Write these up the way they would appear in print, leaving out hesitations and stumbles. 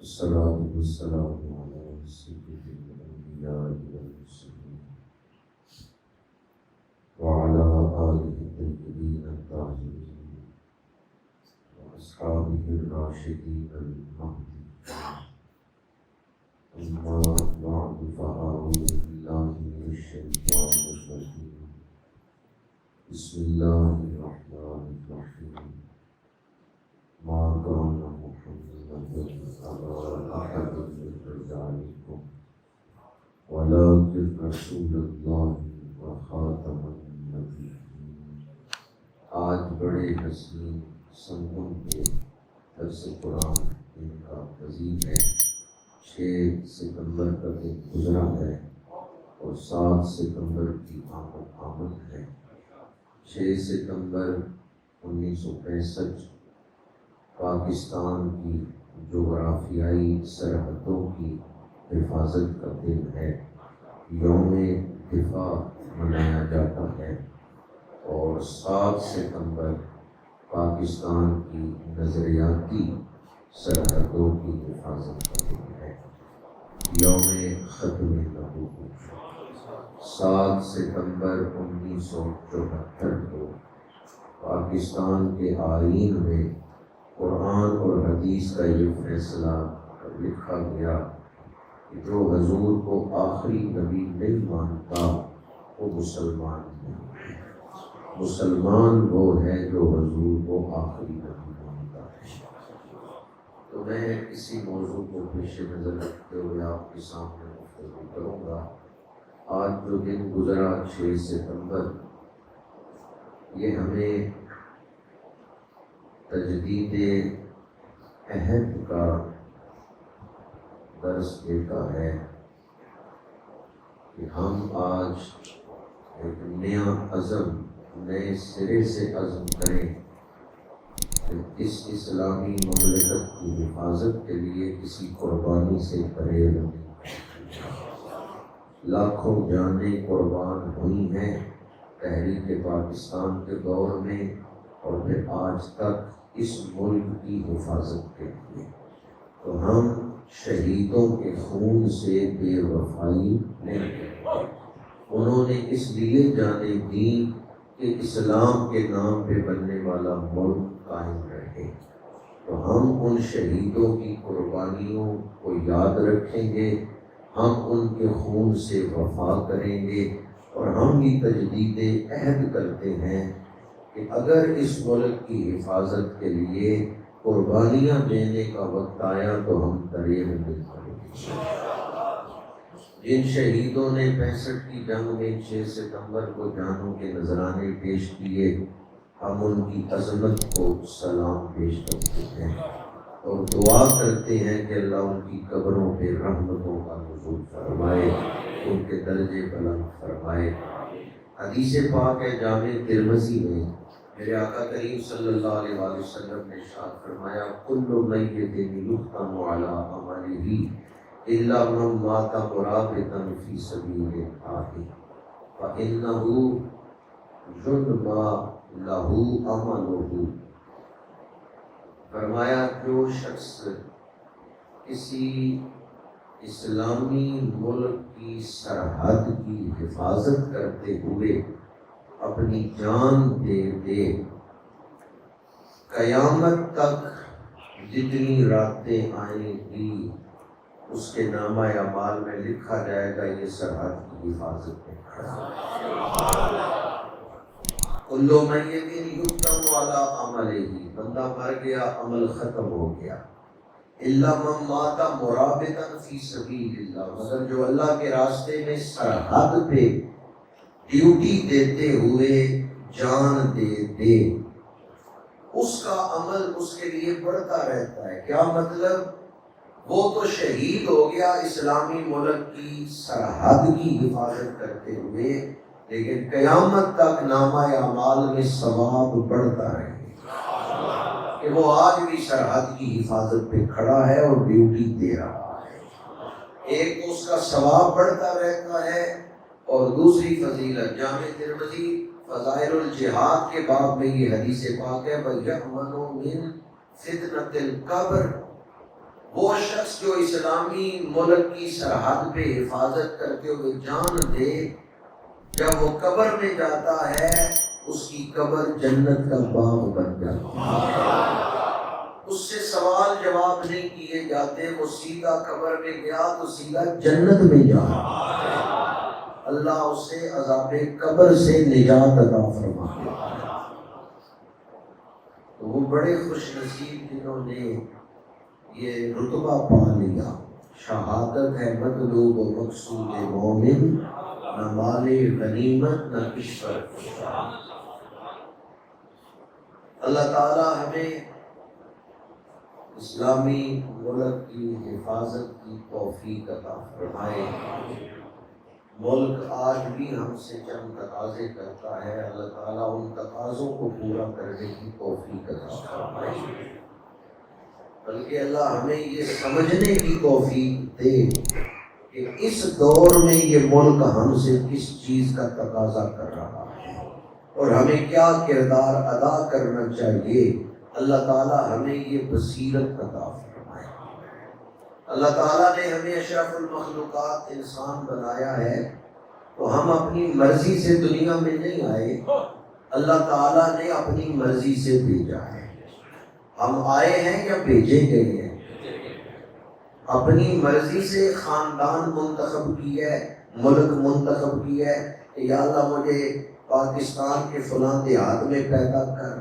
الصلاة والسلام على سيد الأنبياء والمرسلين وعلى آله الطيبين الطاهرين وأصحابه الراشدين المهديين. أما بعد فأعوذ بالله من الشيطان الرجيم. بسم الله الرحمن الرحيم. ما كان محمد أبا أحد من رجالكم ولكن رسول الله وخاتم النبيين. آج بڑے حسین سنگم کے درس قرآن ان کا عظیم ہے. 6 ستمبر کا دن گزرا ہے اور 7 ستمبر کی آمد ہے. 6 ستمبر 1965 پاکستان کی جغرافیائی سرحدوں کی حفاظت کا دن ہے. یوم دفاع منایا جاتا ہے اور 7 ستمبر پاکستان کی نظریاتی سرحدوں کی حفاظت کا دن ہے. یوم ختم نبوت 7 ستمبر 1974 کو پاکستان کے آئین میں قرآن اور حدیث کا یہ فیصلہ لکھا گیا کہ جو حضور کو آخری نبی نہیں مانتا وہ مسلمان نہیں. مسلمان وہ ہے جو حضور کو آخری نبی مانتا ہے. تو میں اسی موضوع کو پیش نظر رکھتے ہوئے آپ کے سامنے گفتگو کروں گا. آج جو دن گزرا 6 ستمبر یہ ہمیں تجدید عہد کا درس دیتا ہے کہ ہم آج ایک نیا عزم نئے سرے سے عزم کریں کہ اس اسلامی مملکت کی حفاظت کے لیے کسی قربانی سے پرہیز نہیں. لاکھوں جانیں قربان ہوئی ہیں تحریک پاکستان کے دور میں اور پھر آج تک اس ملک کی حفاظت کے لیے. تو ہم شہیدوں کے خون سے بے وفائی نہیں کرتے. انہوں نے اس لیے جانیں دی کہ اسلام کے نام پہ بننے والا ملک قائم رہے. تو ہم ان شہیدوں کی قربانیوں کو یاد رکھیں گے, ہم ان کے خون سے وفا کریں گے اور ہم بھی تجدید عہد کرتے ہیں کہ اگر اس ملک کی حفاظت کے لیے قربانیاں دینے کا وقت آیا تو ہم دریغ نہیں کریں گے. جن شہیدوں نے 65 کی جنگ میں 6 ستمبر کو جانوں کے نذرانے پیش کیے, ہم ان کی عظمت کو سلام پیش کرتے ہیں اور دعا کرتے ہیں کہ اللہ ان کی قبروں پہ رحمتوں کا نزول فرمائے, ان کے درجے بلند فرمائے. حدیث پاک ہے جامع ترمذی میں میرے آقا کریم صلی اللہ علیہ وآلہ وسلم نے ارشاد فرمایا کل میت یختم علی عملہ الا من مات مرابطا فی سبیل اللہ فانہ یدمى لہ عملہ. فرمایا جو شخص کسی اسلامی ملک کی سرحد کی حفاظت کرتے ہوئے اپنی جان دے دے, قیامت تک جتنی راتیں آئیں گی اس کے نامہ اعمال میں لکھا جائے گا یہ سرحد کی حفاظت میں کھڑا. کل میت یختم علی عملہ, بندہ مر گیا عمل ختم ہو گیا. الا من مات مرابطا فی سبیل اللہ, مگر جو اللہ کے راستے میں سرحد پہ ڈیوٹی دیتے ہوئے جان دے دے, اس کا عمل اس کے لیے بڑھتا رہتا ہے. کیا مطلب؟ وہ تو شہید ہو گیا اسلامی ملک کی سرحد کی حفاظت کرتے ہوئے, لیکن قیامت تک نامہ اعمال میں ثواب بڑھتا رہے کہ وہ آج بھی سرحد کی حفاظت پہ کھڑا ہے اور ڈیوٹی دے رہا ہے. ایک تو اس کا ثواب بڑھتا رہتا ہے اور دوسری فضیلت جامع ترمذی فضائل الجہاد کے باب میں یہ حدیث پاک ہے وَيَأْمَنُ مِنْ فِتْنَةِ الْقَبْرِ وہ شخص جو اسلامی ملک کی سرحد پہ حفاظت کرتے ہوئے جان دے، جب وہ قبر میں جاتا ہے اس کی قبر جنت کا باغ بن جاتا ہے، اس سے سوال جواب نہیں کیے جاتے، وہ سیدھا قبر میں گیا تو سیدھا جنت میں جا، اللہ اسے عذاب قبر سے نجات عطا فرمائے۔ تو وہ بڑے خوش نصیب جنہوں نے یہ رتبہ پا لیا، شہادت ہے مطلوب و مقصود مومن، نہ مال غنیمت نہ کشور۔ اللہ تعالی ہمیں اسلامی ملک کی حفاظت کی توفیق عطا فرمائے۔ ملک آج بھی ہم سے چند تقاضے کرتا ہے، اللہ تعالیٰ ان تقاضوں کو پورا کرنے کی توفیق عطا فرمائے، بلکہ اللہ ہمیں یہ سمجھنے کی توفیق دے کہ اس دور میں یہ ملک ہم سے کس چیز کا تقاضا کر رہا ہے اور ہمیں کیا کردار ادا کرنا چاہیے۔ اللہ تعالیٰ ہمیں یہ بصیرت عطا فرمائے۔ اللہ تعالیٰ نے ہمیں اشرف المخلوقات انسان بنایا ہے تو ہم اپنی مرضی سے دنیا میں نہیں آئے، اللہ تعالیٰ نے اپنی مرضی سے بھیجا ہے۔ ہم آئے ہیں یا بھیجے گئے ہیں؟ اپنی مرضی سے خاندان منتخب کی ہے، ملک منتخب کی ہے کہ یا اللہ مجھے پاکستان کے فلاں دیہات میں پیدا کر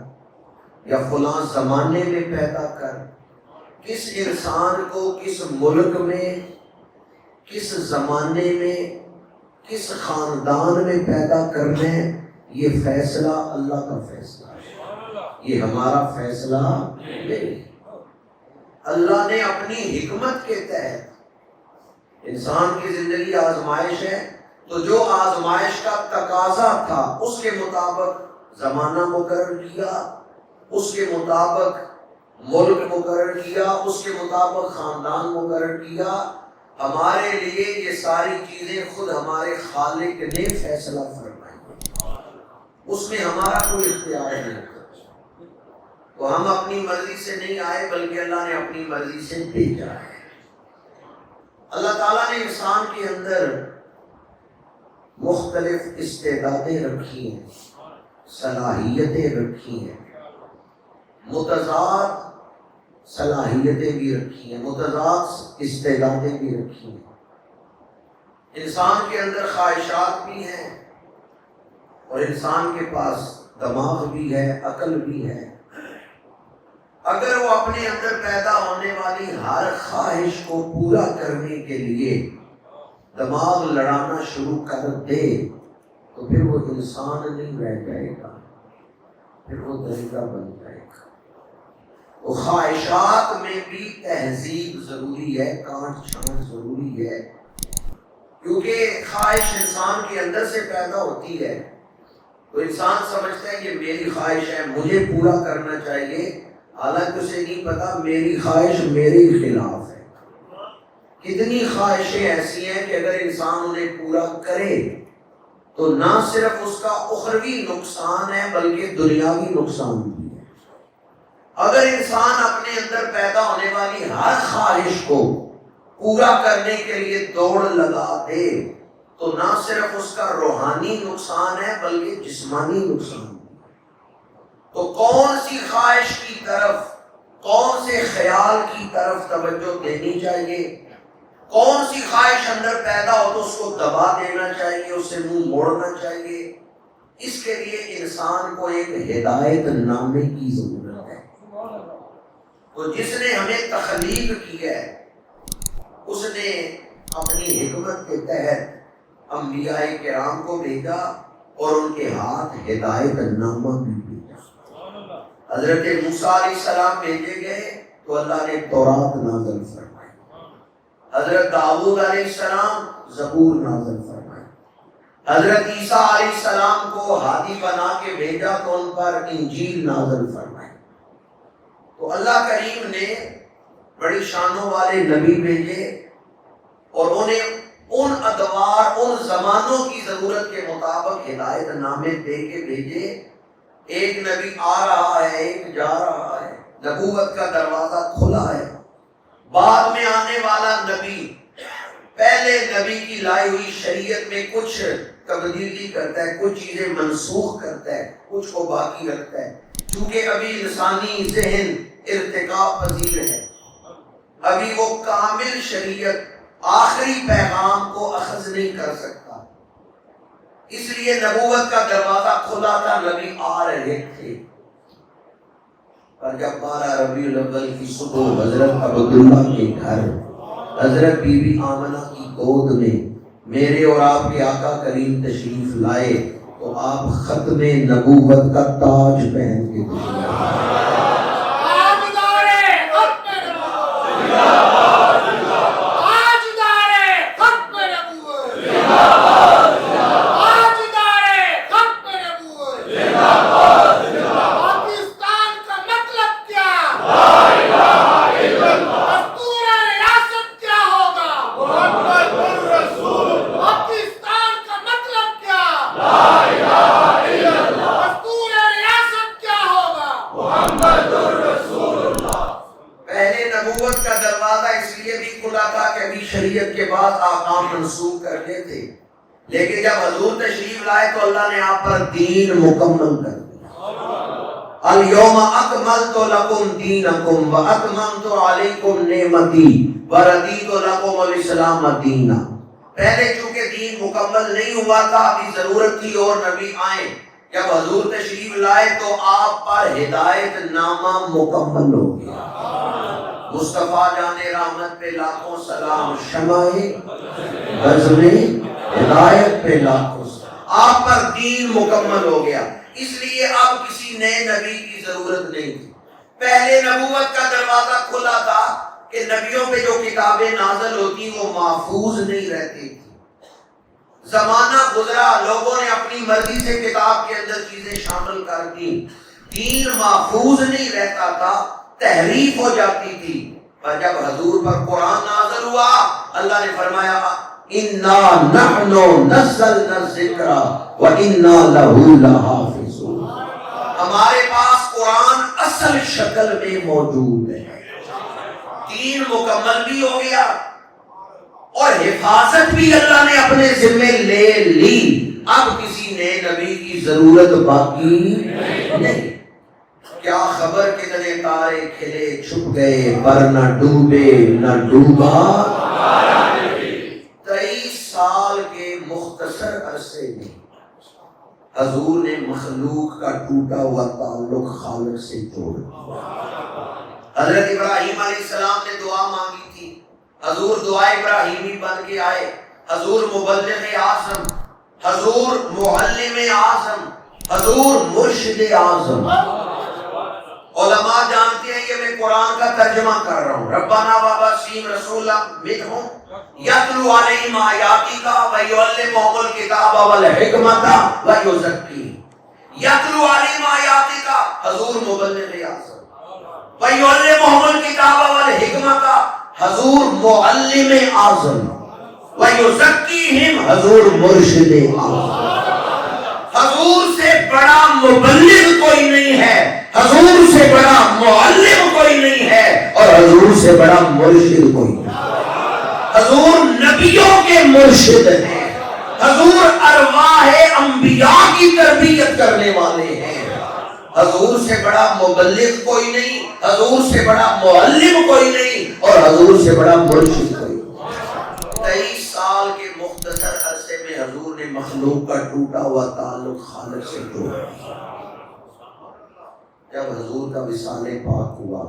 یا فلاں زمانے میں پیدا کر۔ کس انسان کو کس ملک میں، کس زمانے میں، کس خاندان میں پیدا کرنا ہے، یہ فیصلہ اللہ کا فیصلہ ہے، یہ ہمارا فیصلہ نہیں۔ اللہ نے اپنی حکمت کے تحت، انسان کی زندگی آزمائش ہے تو جو آزمائش کا تقاضا تھا اس کے مطابق زمانہ مقرر کیا، اس کے مطابق ملک مقرر کیا، اس کے مطابق خاندان مقرر کیا۔ ہمارے لیے یہ ساری چیزیں خود ہمارے خالق نے فیصلہ فرمائی، اس میں ہمارا کوئی اختیار نہیں تھا۔ تو ہم اپنی مرضی سے نہیں آئے بلکہ اللہ نے اپنی مرضی سے بھیجا ہے۔ اللہ تعالیٰ نے انسان کے اندر مختلف استعدادیں رکھی ہیں، صلاحیتیں رکھی ہیں، متضاد صلاحیتیں بھی رکھی ہیں، متضاد استعدادیں بھی رکھی ہیں۔ انسان کے اندر خواہشات بھی ہیں اور انسان کے پاس دماغ بھی ہے، عقل بھی ہے۔ اگر وہ اپنے اندر پیدا ہونے والی ہر خواہش کو پورا کرنے کے لیے دماغ لڑانا شروع کر دے تو پھر وہ انسان نہیں رہ جائے گا، پھر وہ درندہ بن جائے گا۔ وہ خواہشات میں بھی تہذیب ضروری ہے، کانٹ چھانٹ ضروری ہے، کیونکہ خواہش انسان کے اندر سے پیدا ہوتی ہے تو انسان سمجھتا ہے یہ میری خواہش ہے، مجھے پورا کرنا چاہیے، حالانکہ اسے نہیں پتا میری خواہش میرے خلاف ہے۔ کتنی خواہشیں ایسی ہیں کہ اگر انسان انہیں پورا کرے تو نہ صرف اس کا اخروی نقصان ہے بلکہ دنیاوی نقصان بھی ہے۔ اگر انسان اپنے اندر پیدا ہونے والی ہر خواہش کو پورا کرنے کے لیے دوڑ لگا دے تو نہ صرف اس کا روحانی نقصان ہے بلکہ جسمانی نقصان ہے۔ تو کون سی خواہش کی طرف، کون سے خیال کی طرف توجہ دینی چاہیے، کون سی خواہش اندر پیدا ہو تو اس کو دبا دینا چاہیے، اس سے منہ موڑنا چاہیے، اس کے لیے انسان کو ایک ہدایت نامے کی ضرورت ہے۔ تو جس نے ہمیں تخلیق کی ہے اس نے اپنی حکمت کے تحت انبیاء کرام کو بھیجا اور ان کے ہاتھ ہدایت نامہ بھی بھیجا۔ حضرت موسیٰ علیہ السلام بھیجے گئے تو اللہ نے تورات نازل فرمائی، حضرت داؤد علیہ السلام زبور نازل فرمائی، حضرت عیسیٰ علیہ السلام کو ہادی بنا کے بھیجا تو ان پر انجیل نازل فرمائی۔ تو اللہ کریم نے بڑی شانوں والے نبی بھیجے اور انہیں ان ادوار، ان زمانوں کی ضرورت کے مطابق ہدایت نامے دے کے بھیجے۔ ایک نبی آ رہا ہے، ایک جا رہا ہے، نبوت کا دروازہ کھلا ہے، بعد میں آنے والا نبی پہلے نبی کی لائی ہوئی شریعت میں کچھ تبدیلی کرتا ہے، کچھ چیزیں منسوخ کرتا ہے، کچھ کو باقی رکھتا ہے، کیونکہ ابھی انسانی ذہن ارتقاء پذیر ہے، ابھی وہ کامل شریعت آخری پیغام کو اخذ نہیں کر سکتا، اس لیے نبوت کا دروازہ کھلا تھا، نبی آ رہے تھے۔ اور جب 12 ربیع الاول کی صبح حضرت عبداللہ کے گھر حضرت بی بی آمنہ کی گود میں میرے اور آپ کے آقا کریم تشریف لائے تو آپ ختم نبوت کا تاج پہن کے تشریف لائے۔ شریعت کے بعد آکام منسوخ کرنے تھے، لیکن جب حضور تشریف لائے تو اللہ نے آپ پر دین مکمل کر دیا۔ الیوم اکملت لکم دینکم واتممت علیکم نعمتی ورضیت لکم الاسلام دینا۔ پہلے چونکہ دین مکمل نہیں ہوا تھا، ابھی ضرورت تھی اور نبی آئے، جب حضور تشریف لائے تو آپ پر ہدایت نامہ مکمل ہو گیا۔ مصطفیٰ جان رحمت پہ لاکھوں سلام، شمع بزم ہدایت پہ لاکھوں سلام، آپ پر دین مکمل ہو گیا، اس لیے اب کسی نئے نبی کی ضرورت نہیں تھی۔ پہلے نبوت کا دروازہ کھلا تھا کہ نبیوں پہ جو کتابیں نازل ہوتی وہ محفوظ نہیں رہتی تھی، زمانہ گزرا، لوگوں نے اپنی مرضی سے کتاب کے اندر چیزیں شامل کر دی، دین محفوظ نہیں رہتا تھا، تحریف ہو جاتی تھی۔ پر جب حضور پر قرآن نازل ہوا، اللہ نے فرمایا اِنَّا نَحْنُ نَزَّلْنَا الذِّكْرَ وَإِنَّا لَهُ لَحَافِظُونَ، ہمارے پاس قرآن اصل شکل میں موجود ہے، دین مکمل بھی ہو گیا اور حفاظت بھی اللہ نے اپنے ذمے لے لی، اب کسی نئے نبی کی ضرورت باقی نہیں۔ کیا خبر کتنے تارے کھلے چھپ گئے پر نہ ڈوبے نہ ڈوبا 23 سال کے مختصر عرصے میں حضور نے مخلوق کا ٹوٹا ہوا تعلق خالق سے جوڑ دیا۔ حضرت ابراہیم علیہ السلام نے دعا مانگی تھی، حضور دعا ابراہیمی بن کے آئے، حضور مبلغ اعظم، حضور معلم اعظم، حضور مرشد اعظم۔ علماء جانتے ہیں کہ میں قرآن کا ترجمہ کر رہا ہوں، ربنا وابسیم رسول منہم یتلو علیہم آیاتک ویعلمہم الکتاب والحکمت ویزکیہم، یتلو علیہم آیاتک حضور مبلغ اعظم، ویعلمہم الکتاب والحکمت حضور معلم اعظم، ویزکیہم حضور مرشد اعظم۔ حضور سے بڑا مبلغ کوئی نہیں ہے، حضور سے بڑا معلم کوئی نہیں ہے، اور حضور سے بڑا مرشد کوئی نہیں ہے۔ حضور نبیوں کے مرشد ہیں، حضور ارواح انبیاء کی تربیت کرنے والے ہیں، حضور سے بڑا مبلغ کوئی نہیں، حضور سے بڑا معلم کوئی نہیں، اور حضور سے بڑا مرشد کوئی نہیں۔ 23 سال کے مختصر عرصے میں حضور نے مخلوق کا ٹوٹا ہوا تعلق خالق سے جوڑ دیا۔ جب حضور کا وصال پاک ہوا،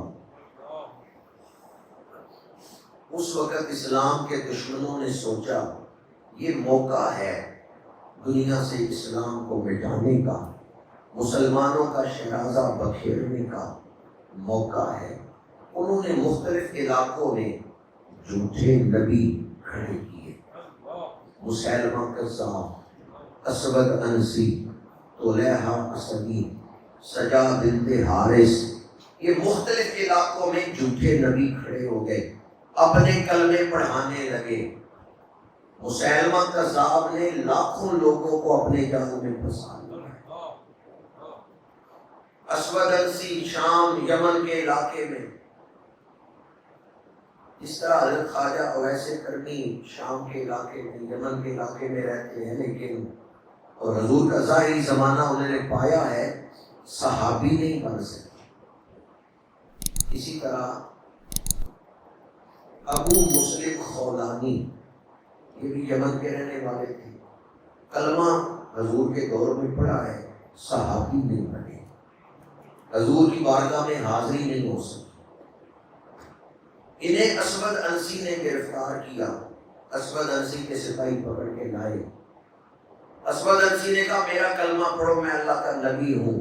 اس وقت اسلام کے دشمنوں نے سوچا یہ موقع ہے دنیا سے اسلام کو مٹانے کا، مسلمانوں کا شیرازہ بکھیرنے کا موقع ہے۔ انہوں نے مختلف علاقوں میں جھوٹے نبی کھڑے کیے، مسیلمہ کذاب، اسود انسی، طلیحہ اسدی، سجا بنت حارث، یہ مختلف علاقوں میں جھوٹے نبی کھڑے ہو گئے، اپنے کلمے پڑھانے لگے۔ مسیلمہ کذاب نے لاکھوں لوگوں کو اپنے جال میں پھنسا لیا۔ اسود انسی شام یمن کے علاقے میں جس طرح حضرت خواجہ اویس کرنی شام کے علاقے میں، یمن کے علاقے میں رہتے ہیں، لیکن اور حضور کا ظاہری زمانہ انہوں نے پایا ہے، صحابی نہیں بن سکے۔ اسی طرح ابو مسلم خولانی، یہ بھی یمن کے رہنے والے تھے، کلمہ حضور کے دور میں پڑھا ہے، صحابی نہیں بنے، حضور کی بارگاہ میں حاضری نہیں ہو سکی۔ انہیں اسود انسی نے گرفتار کیا، اسود انسی کے سپاہی پکڑ کے لائے۔ اسود انسی نے کہا میرا کلمہ پڑھو، میں اللہ کا نبی ہوں۔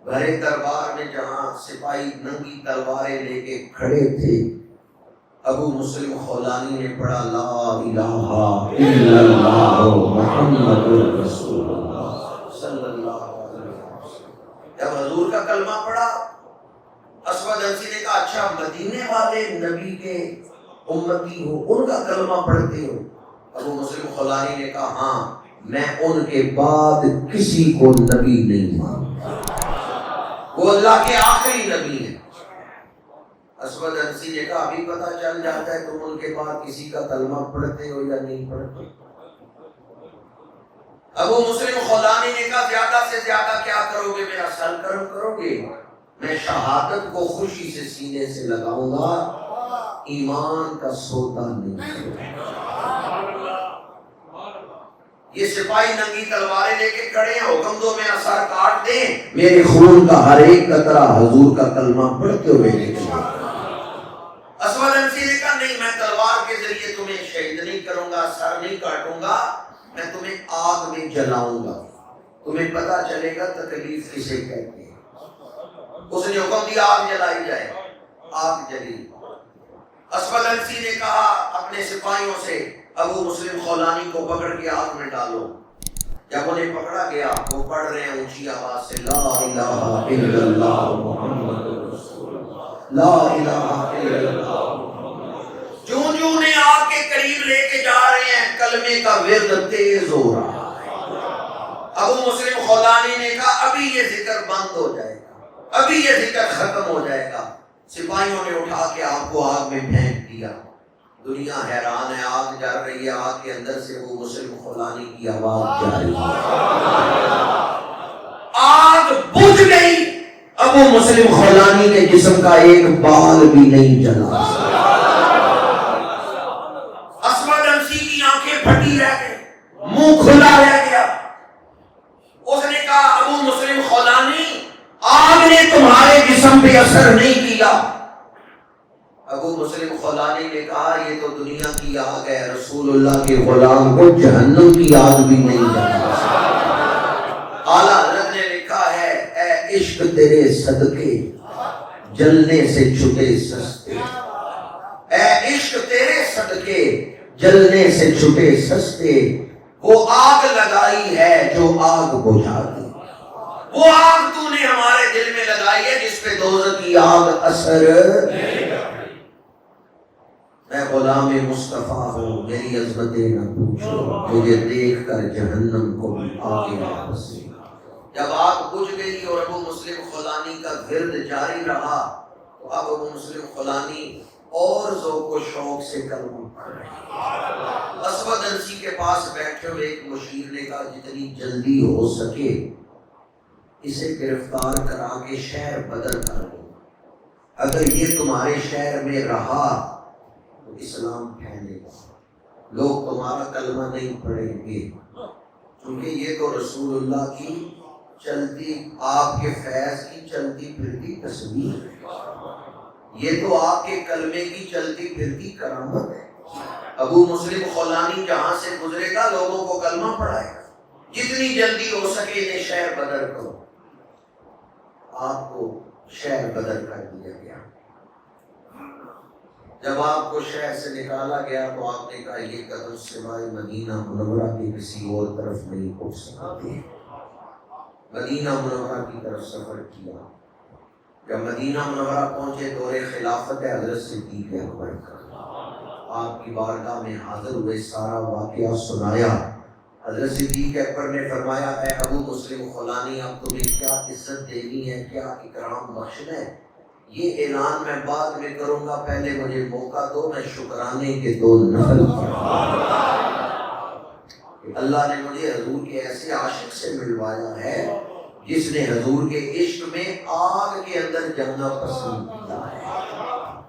بھرے دربار میں جہاں سپاہی ننگی تلواریں لے کے کھڑے تھے، ابو مسلم خولانی نے پڑھا لا الہ الا اللہ محمد رسول اللہ صلی اللہ علیہ وسلم۔ جب حضور کا کلمہ پڑھا، اسود انسی نے کہا اچھا مدینے والے نبی کے امتی ہو، ان کا کلمہ پڑھتے ہو؟ ابو مسلم خولانی نے کہا ہاں، میں ان کے بعد کسی کو نبی نہیں مانتا، وہ اللہ کے آخری نبی ہیں۔ اسود انسی نے کہا ابھی پتہ چل جاتا ہے تم ان کے بعد کسی کا کلمہ پڑھتے ہو یا نہیں پڑھتے۔ ابو مسلم خولانی نے کہا زیادہ سے زیادہ کیا کرو گے، میرا سر گرم کرو گے؟ میں شہادت کو خوشی سے سینے سے لگاؤں گا، ایمان کا سودا نہیں کروں گا۔ یہ سپاہی ننگی تلواریں لے کے کھڑے ہیں، حکم دو میرا سر کاٹ دیں، میرے خون کا ہر ایک قطرہ حضور کا کلمہ پڑھتے ہوئے نکلے۔ اسود انسی نے کہا نہیں، میں تلوار کے ذریعے تمہیں شہید نہیں کروں گا، سر نہیں کاٹوں گا، میں تمہیں آگ میں جلاؤں گا، تمہیں پتہ چلے گا تکلیف کسے کہتے ہیں۔ اس نے حکم دیا آگ جلائی جائے، آگ جلی۔ اسود انسی نے کہا اپنے سپاہیوں سے ابو مسلم خولانی کو پکڑ کے آگ میں ڈالو۔ جب انہیں پکڑا گیا، وہ پڑھ رہے ہیں اونچی آواز سے لا الہ الا اللہ محمد رسول اللہ، لا الہ الا اللہ۔ جو انہیں آگ کے قریب لے کے جا رہے ہیں، کلمے کا ورد تیز ہو رہا ہے۔ ابو مسلم خولانی نے کہا ابھی یہ ذکر بند ہو جائے گا، ابھی یہ ذکر ختم ہو جائے گا۔ سپاہیوں نے اٹھا کے آپ کو آگ میں پھینک دیا۔ دنیا حیران ہے، آگ جل رہی ہے، آگ کے اندر سے وہ مسلم خولانی کی آواز جاری ہے، آگ بجھ گئی، ابو مسلم خولانی کے جسم کا ایک بال بھی نہیں جلا۔ اسود انسی کی آنکھیں پھٹی رہ گئی، منہ کھلا رہ گیا۔ اس نے کہا ابو مسلم خولانی، آگ نے تمہارے جسم پہ اثر نہیں کیا۔ ابو مسلم خولانی نے کہا یہ تو دنیا کی آگ ہے، رسول اللہ کے غلام کو جہنم کی آگ بھی نہیں جلا سکتی۔ اعلیٰ حضرت نے لکھا ہے اے عشق تیرے صدقے جلنے سے چھٹے سستے، اے عشق تیرے صدقے جلنے سے چھٹے سستے، وہ آگ لگائی ہے جو آگ بجھا دی، وہ آگ تو نے ہمارے دل میں لگائی ہے جس پہ دوزخ کی آگ اثر نہیں۔ میں غلام مصطفیٰ ہوں، میری عظمتیں نہ پوچھو، مجھے دیکھ کر جہنم کو بھی آگے واپس۔ جب آگ بجھ گئی اور ابو مسلم خولانی کا گرد جاری رہا تو اب ابو مسلم خولانی اور ذوق و شوق سے کلمہ پڑھ رہے ہیں۔ اسود انسی کے پاس بیٹھے ہوئے ایک مشیر نے کہا جتنی جلدی ہو سکے اسے گرفتار کرا کے شہر بدر کر دو، اگر یہ تمہارے شہر میں رہا تو اسلام پھیلے گا، لوگ تمہارا کلمہ نہیں پڑھیں گے، کیونکہ یہ تو رسول اللہ کی چلتی، آپ کے فیض کی چلتی پھرتی تصویر ہے، یہ تو آپ کے کلمے کی چلتی پھرتی کرامت ہے۔ ابو مسلم خولانی جہاں سے گزرے گا لوگوں کو کلمہ پڑھائے گا، جتنی جلدی ہو سکے انہیں شہر بدر کرو۔ آپ کو شہر بدر کر دیا گیا۔ جب آپ کو شہر سے نکالا گیا تو آپ نے کہا یہ قدم سوائے مدینہ منورہ کے کسی اور طرف نہیں اٹھ سکتے۔ مدینہ منورہ کی طرف سفر کیا۔ جب مدینہ منورہ پہنچے دور خلافت حضرت صدیق اکبر کا، آپ کی بارگاہ میں حاضر ہوئے، سارا واقعہ سنایا۔ حضرت صدیق اکبر نے فرمایا اے ابو مسلم خولانی، اب تمہیں کیا عزت دینی ہے، کیا اکرام بخشنا ہے، یہ اعلان میں بعد میں کروں گا، پہلے مجھے موقع دو، میں شکرانے کے 2 نفل اللہ نے مجھے حضور کے ایسے عاشق سے ملوایا ہے جس نے حضور کے عشق میں آگ کے اندر جلنا پسند کیا ہے،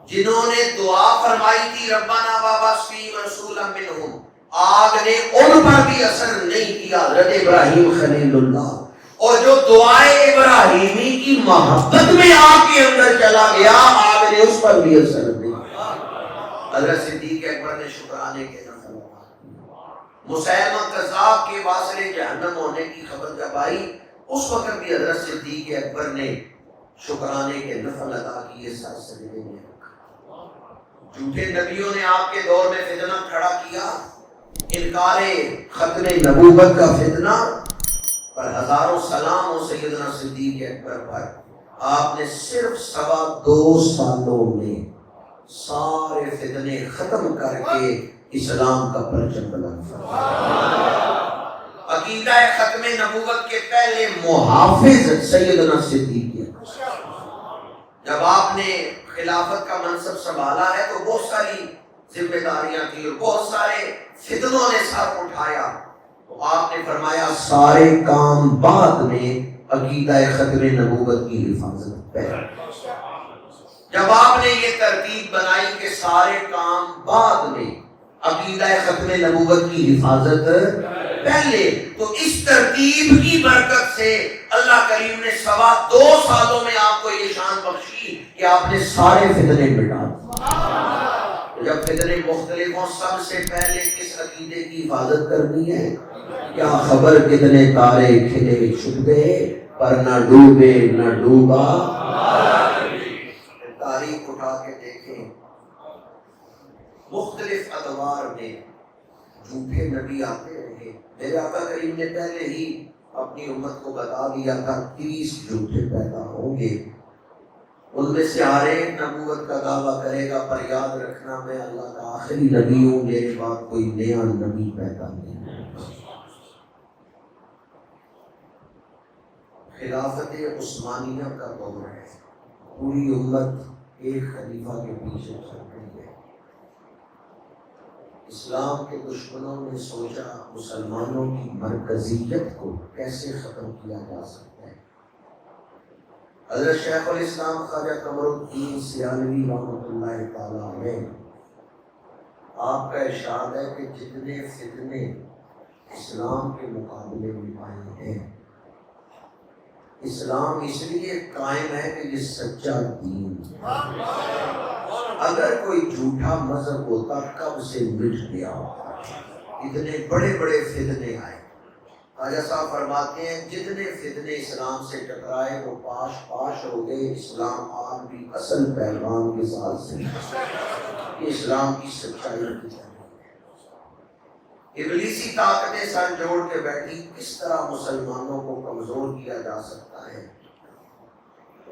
جنہوں نے دعا فرمائی تھی ربنا وابعث رسولا منہم، آگ نے ان پر بھی اثر نہیں کیا، حضرت ابراہیم خلیل اللہ، اور جو دعائے ابراہیمی کی محبت میں آگ کے اندر چلا گیا، آگ نے اس پر بھی اثر نہیں کیا۔ حضرت صدیق اکبر نے شکرانے کے نفل ادا کیے۔ مسیلمہ کذاب کے واصل جہنم ہونے کی خبر جب آئی، اس وقت بھی حضرت صدیق اکبر نے شکرانے کے نفل ادا کیے، سر سجدے میں رکھا۔ جھوٹے نبیوں نے آپ کے دور میں فتنہ کھڑا کیا، انکار ختم نبوت کا فتنہ، پر ہزاروں سلام ہو سیدنا صدیق اکبر پر، آپ نے صرف 2.25 سالوں میں سارے فتنے ختم کر کے اسلام کا پرچم بلند فرمایا۔ عقیدہ ختم نبوت کے پہلے محافظ سیدنا صدیق اکبر۔ جب آپ نے خلافت کا منصب سنبھالا ہے تو بہت ساری ذمہ داریاں تھی اور بہت سارے فتنوں نے سر اٹھایا، تو آپ نے فرمایا سارے کام بعد میں، عقیدہ ختم نبوت کی حفاظت پہلے۔ جب آپ نے یہ ترتیب بنائی کہ سارے کام بعد میں، عقیدہ ختم نبوت کی حفاظت پہلے، تو اس ترتیب کی برکت سے اللہ کریم نے 2.25 سالوں میں آپ کو یہ شان بخشی کہ آپ نے سارے فتنے مٹا دیے۔ جب فتنے مختلف ہوں، سب سے پہلے کس عقیدے کی حفاظت کرنی ہے؟ کیا خبر کتنے تارے کھلے چھپ گئے، پر نہ ڈوبے نہ ڈوبا۔ تاریخ اٹھا کے دیکھیں، مختلف ادوار میں جھوٹے نبی آتے رہے۔ میرے آقا کریم نے پہلے ہی اپنی امت کو بتا دیا تھا 30 جھوٹے پیدا ہوں گے، ان میں سے ہر ایک نبوت کا دعویٰ کرے گا، پر یاد رکھنا میں اللہ کا آخری نبی ہوں، میرے بعد کوئی نیا نبی پیدا نہیں ہوگا۔ خلافت عثمانیہ کا دور ہے، پوری امت ایک خلیفہ کے پیچھے چل رہی ہے۔ اسلام کے دشمنوں نے سوچا مسلمانوں کی مرکزیت کو کیسے ختم کیا جا سکتا ہے۔ حضرت شیخ الاسلام خواجہ قمر الدین سیالوی رحمۃ اللہ تعالی علیہ، آپ کا ارشاد ہے کہ جتنے فتنے اسلام کے مقابلے میں آئے ہیں، اسلام اس لیے قائم ہے کہ یہ سچا دین، اگر کوئی جھوٹا مذہب ہوتا کب سے مٹ گیا ہوتا۔ اتنے بڑے بڑے فتنے آئے، خواجہ صاحب فرماتے ہیں جتنے فتنے اسلام سے ٹکرائے وہ پاش پاش ہو گئے، اسلام آج بھی اصل پیغام کے ساتھ سے اسلام کی سچائی کی جائے۔ ابلیسی طاقتیں سر جوڑ کے بیٹھی، کس طرح مسلمانوں کو کمزور کیا جا سکتا ہے۔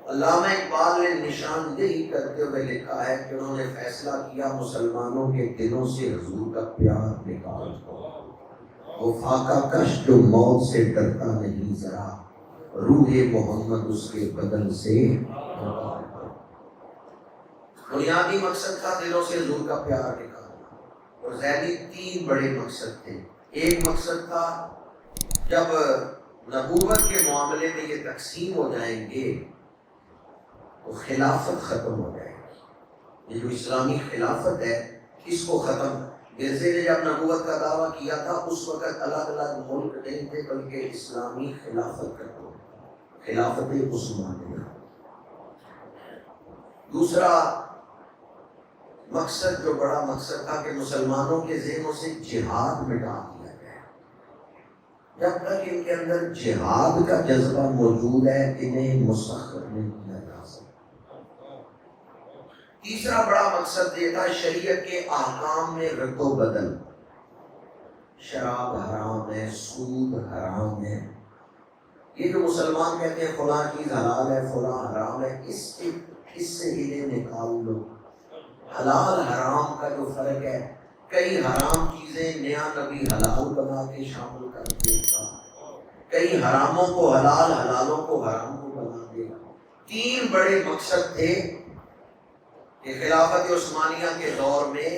علامہ اقبال نے نشاندہی کرتے ہوئے لکھا ہے کہ انہوں نے فیصلہ کیا مسلمانوں کے دلوں سے حضور کا پیار نکال دو، وہ فاقہ کش جو موت سے ڈرتا نہیں ذرا، روح محمد اس کے بدن سے نکال دو۔ بنیادی مقصد تھا دلوں سے حضور کا پیار نکالنا، اور ذہنی 3 بڑے مقصد تھے۔ ایک مقصد تھا جب نبوت کے معاملے میں یہ تقسیم ہو جائیں گے تو خلافت ختم ہو جائے گی، یہ جو اسلامی خلافت ہے اس کو ختم۔ مرزا نے جب نبوت کا دعویٰ کیا تھا اس وقت الگ الگ ملک نہیں تھے بلکہ اسلامی خلافت کا دور، خلافت عثمانیہ۔ دوسرا مقصد جو بڑا مقصد تھا کہ مسلمانوں کے ذہنوں سے جہاد مٹا دیا جائے۔ جب تک ان کے اندر جہاد کا جذبہ موجود ہے انہیں مسخر نہیں کیا جا سکتا۔ تیسرا بڑا مقصد یہ تھا شریعت کے احکام میں رد و بدل، شراب حرام ہے، سود حرام ہے، یہ جو مسلمان کہتے ہیں فلاں چیز حلال ہے فلاں حرام ہے، اس سے انہیں نکال لو۔ حلال حرام کا جو فرق ہے، کئی حرام چیزیں نیا نبی حلال بنا کے شامل کر دے گا، کئی حراموں کو حلال، حلالوں کو حرام کو بنا دے گا۔ 3 بڑے مقصد تھے کہ خلافت عثمانیہ کے دور میں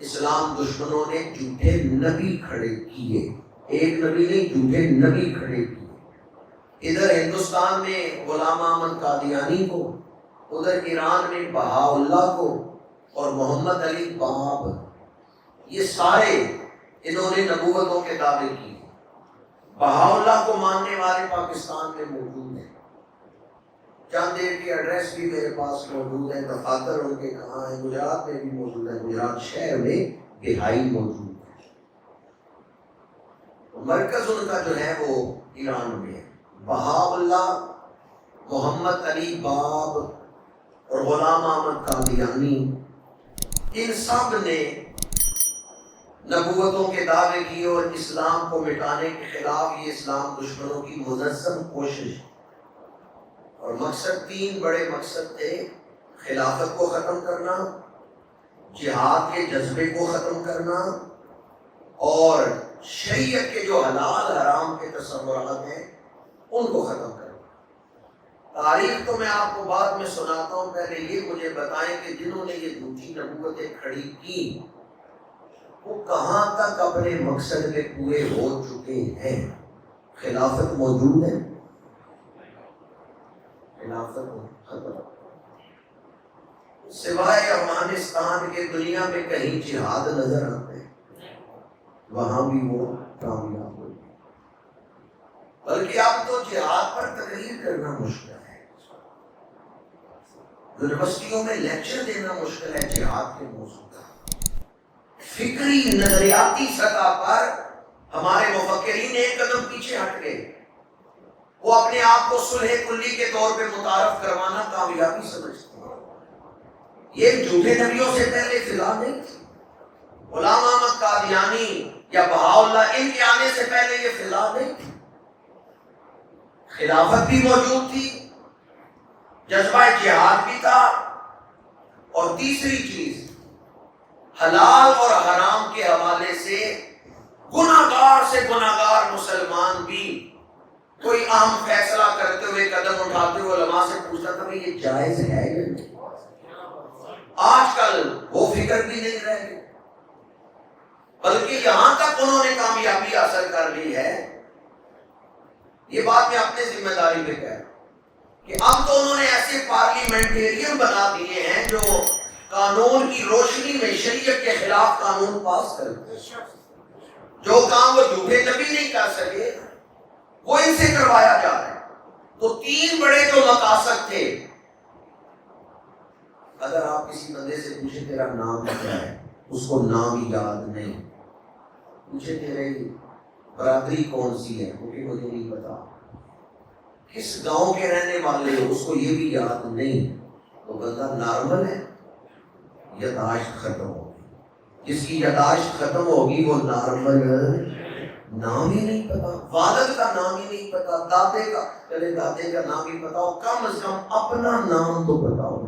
اسلام دشمنوں نے جھوٹے نبی کھڑے کیے، ایک نبی نہیں جھوٹے نبی کھڑے کیے۔ ادھر ہندوستان میں غلام احمد قادیانی کو، ادھر ایران میں بہاءاللہ کو اور محمد علی باب، یہ سارے انہوں نے نبوتوں کے دعوے کیے۔ بہاءاللہ کو ماننے والے پاکستان میں موجود ہیں، چند ایک کے ایڈریس بھی میرے پاس موجود ہیں، دفاتر ان کے کہاں ہیں، گجرات میں بھی موجود ہیں، گجرات شہر میں دہائی موجود ہے، مرکز ان کا جو ہے وہ ایران میں ہے۔ بہاءاللہ، محمد علی باب اور غلام احمد قادیانی، ان سب نے نبوتوں کے دعوے کیے اور اسلام کو مٹانے کے خلاف یہ اسلام دشمنوں کی منظم کوشش، اور مقصد تین بڑے مقصد تھے: خلافت کو ختم کرنا، جہاد کے جذبے کو ختم کرنا، اور شریعت کے جو حلال حرام کے تصورات ہیں ان کو ختم کرنا۔ تاریخ تو میں آپ کو بعد میں سناتا ہوں، پہلے یہ مجھے بتائیں کہ جنہوں نے یہ جھوٹی نبوتیں کھڑی کی وہ کہاں تک اپنے مقصد میں پورے ہو چکے ہیں؟ خلافت موجود ہے؟ خلافت ختم، سوائے افغانستان کے دنیا میں کہیں جہاد نظر آتے ہیں؟ وہاں بھی وہ کامیاب ہوئی، بلکہ اب تو جہاد پر تقریر کرنا مشکل ہے، یونیورسٹیوں میں لیکچر دینا مشکل ہے جہاد کے موضوع کا۔ فکری نظریاتی سطح پر ہمارے مفکرین ایک قدم پیچھے ہٹ گئے، وہ اپنے آپ کو صلح کلی کے طور پہ متعارف کروانا کامیابی سمجھتے ہیں۔ یہ جھوٹے نبیوں سے پہلے فضا نہیں تھی، غلام احمد قادیانی یا بہاءاللہ ان کے آنے سے پہلے یہ فضا نہیں تھی۔ خلافت بھی موجود تھی، جذبہ جہاد بھی تھا، اور تیسری چیز حلال اور حرام کے حوالے سے گناہگار سے گناہگار مسلمان بھی کوئی اہم فیصلہ کرتے ہوئے، قدم اٹھاتے ہوئے علماء سے پوچھتا تھا کہ یہ جائز ہے یا نہیں۔ آج کل وہ فکر بھی نہیں رہ گئی، بلکہ یہاں تک انہوں نے کامیابی حاصل کر لی ہے، یہ بات میں اپنے ذمہ داری پہ کہہ رہا ہوں کہ اب تو انہوں نے ایسے پارلیمنٹیرین بنا دیے ہیں جو قانون کی روشنی میں شریعت کے خلاف قانون پاس کرتے ہیں۔ جو کام وہ جھوٹے نبی نہیں کر سکے وہ ان سے کروایا جا رہا ہے۔ تو تین بڑے جو مقاصد تھے، اگر آپ کسی بندے سے پوچھیں تیرا نام کیا ہے، اس کو نام ہی یاد نہیں، پوچھے تیرے برادری کون سی ہے، وہ کہ مجھے نہیں پتا، کس گاؤں کے رہنے والے ہو، اس کو یہ بھی یاد نہیں، تو بندہ نارمل ہے، یاداشت ختم ہوگی۔ جس کی یاداشت ختم ہوگی وہ نارمل، نام ہی نہیں پتا، والد کا نام ہی نہیں پتا، دادے کا، چلے دادے کا نام ہی پتا ہو، کم از کم اپنا نام تو پتا ہو۔